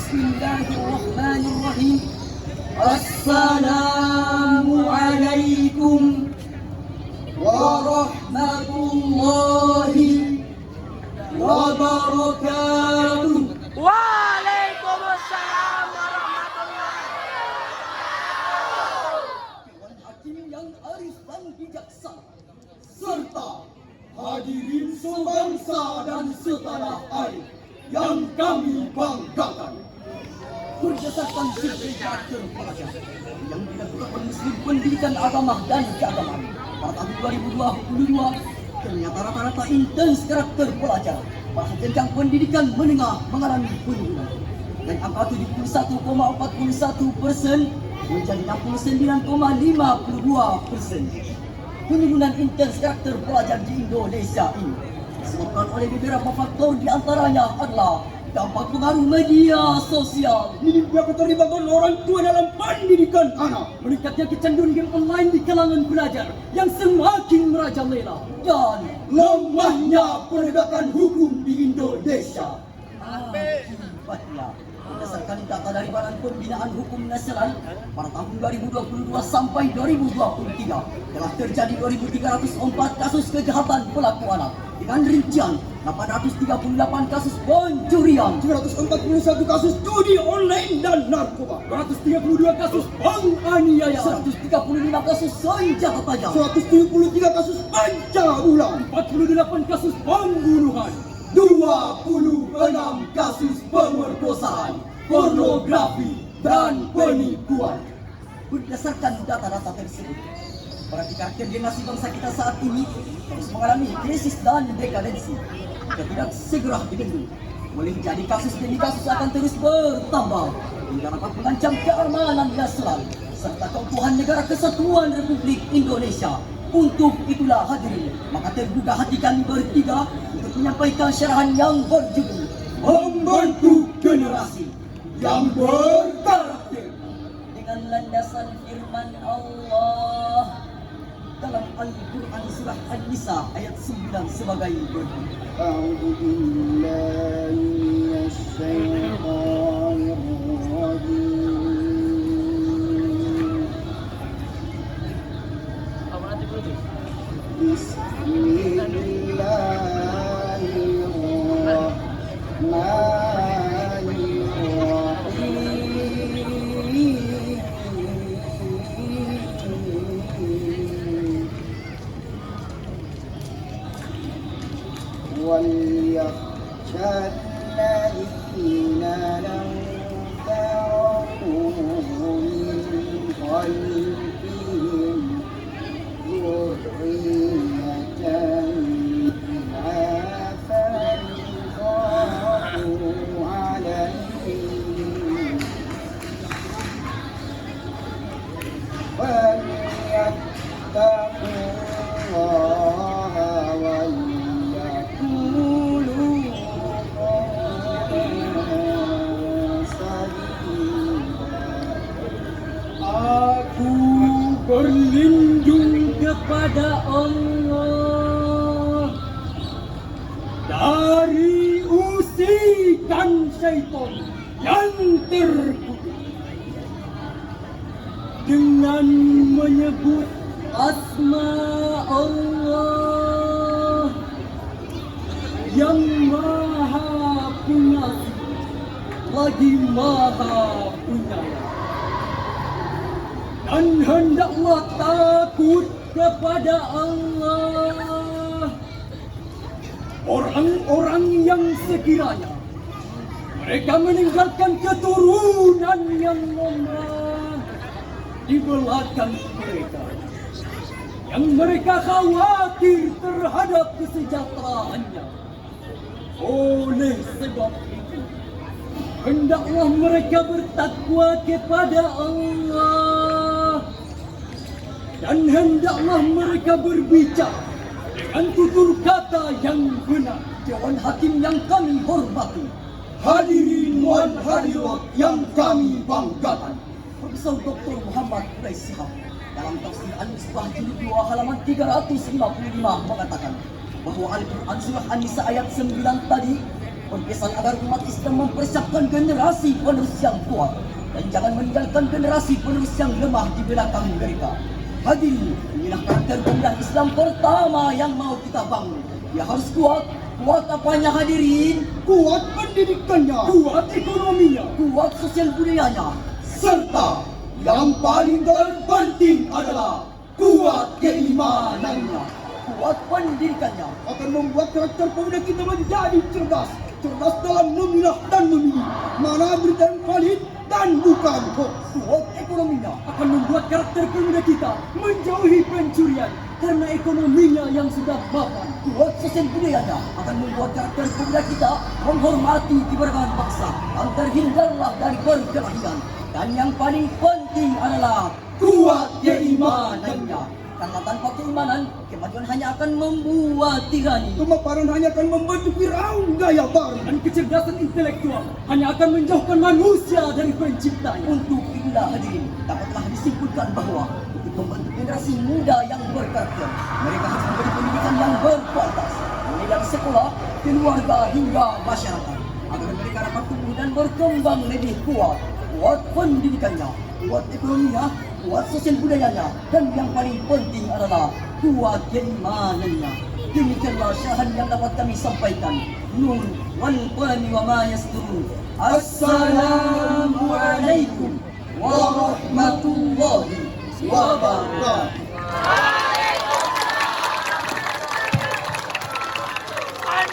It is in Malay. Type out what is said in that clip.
Bismillahirrahmanirrahim. Assalamualaikum warahmatullahi wabarakatuh. Waalaikumsalam warahmatullahi wabarakatuh. Dewan Hakim yang arif dan bijaksana, serta hadirin sebangsa dan setanah air yang kami banggakan. Berdasarkan survei karakter pelajar yang dilakukan oleh Muslim Pendidikan Agama dan Keagamaan pada tahun 2022, ternyata rata-rata intens karakter pelajar pada jenjang pendidikan menengah mengalami penurunan. Dan angka 71,41% menjadi 69,52%. Penurunan intens karakter pelajar di Indonesia ini disebabkan oleh beberapa faktor, di antaranya adalah dampak pengaruh media sosial, minimnya keterlibatan orang tua dalam pendidikan anak, meningkatnya kecanduan game online di kalangan pelajar yang semakin merajalela, dan lemahnya penegakan hukum di Indonesia. Akibatnya, berdasarkan data dari Badan Pembinaan Hukum Nasional pada tahun 2022 sampai 2023 telah terjadi 2.304 kasus kejahatan pelaku anak dengan rincian 838 kasus pencurian, 941 kasus judi online dan narkoba, 232 kasus penganiayaan, 135 kasus senjata tajam, 173 kasus pencabulan, 48 kasus pembunuhan, 26 kasus pemerkosaan, pornografi, dan penipuan. Berdasarkan data-data tersebut, berarti karakter generasi bangsa kita saat ini terus mengalami krisis dan dekadensi. Jika tidak segera dibendung, boleh jadi kasus demi kasus akan terus bertambah hingga dapat mengancam keamanan nasional serta keutuhan negara kesatuan Republik Indonesia. Untuk itulah hadirin, maka terbuka hati kami bertiga untuk menyampaikan syarahan yang berjudul Membentuk Generasi yang Berkarakter dengan landasan firman Allah dalam Al-Quran surah An-Nisa ayat 9 sebagai berikut. A'udzu billahi minasy syaithanir rajim. وَلْيَخْشَى الَّذِينَ لَوْ تَرَكُوا مِنْ خَلْفِهِمْ ذُرِّيَّةً ضِعَافًا خَافُوا عَلَيْهِمْ فَلْيَتَّقُوا اللَّهَ وَلْيَقُولُوا قَوْلًا سَدِيدًا. Aku berlindung kepada Allah dari usikan syaitan yang terkutuk dengan menyebut asma Allah yang Maha Pengasih lagi Maha Penyayang. Dan hendaklah takut kepada Allah orang-orang yang sekiranya mereka meninggalkan keturunan yang lemah di belakang mereka, yang mereka khawatir terhadap kesejahteraannya. Oleh sebab itu, hendaklah mereka bertakwa kepada Allah, dan hendaklah mereka berbicara dengan tutur kata yang benar. Dewan Hakim yang kami hormati, hadirin wan hadirat yang kami banggakan, Profesor Dr. Muhammad Quraish Shihab dalam tafsir Al-Misbah jilid 2 halaman 355 mengatakan bahwa Al-Quran surah An-Nisa ayat 9 tadi Berpesan agar umat Islam mempersiapkan generasi penerus yang kuat dan jangan meninggalkan generasi penerus yang lemah di belakang mereka. Hadirin, inilah karakter pemuda Islam pertama yang mau kita bangun. Dia harus kuat. Kuat apanya hadirin? Kuat pendidikannya, Kuat ekonominya, kuat sosial budayanya, serta yang paling terpenting adalah kuat keimanannya. Kuat pendidikannya akan membuat karakter pemuda kita menjadi cerdas. Cerdas dalam memilah dan memilih mana berita yang valid dan bukan hoax. Kuat ekonominya akan membuat karakter pemuda kita menjauhi pencurian karena ekonominya yang sudah mapan. Kuat sosial budayanya akan membuat karakter pemuda kita menghormati keberagaman bangsa dan terhindarlah dari perkelahian. Dan yang paling penting adalah kuat keimanannya. Karena tanpa keimanan, kemajuan hanya akan membuat tirani. Kemaparan hanya akan membentuk Firaun gaya baru. Dan kecerdasan intelektual hanya akan menjauhkan manusia dari penciptanya. Untuk itulah hadirin, dapatlah disimpulkan bahwa untuk membentuk generasi muda yang berkarakter, mereka harus memberi pendidikan yang berkualitas, mulai dari sekolah, keluarga hingga masyarakat, agar mereka dapat tumbuh dan berkembang lebih kuat. Kuat pendidikannya, kuat ekonominya, kuat sosial budayanya, dan yang paling penting adalah kuat keimanannya. Demikianlah syarahan yang dapat kami sampaikan. Nun wal qalami wa ma yasturun. Assalamualaikum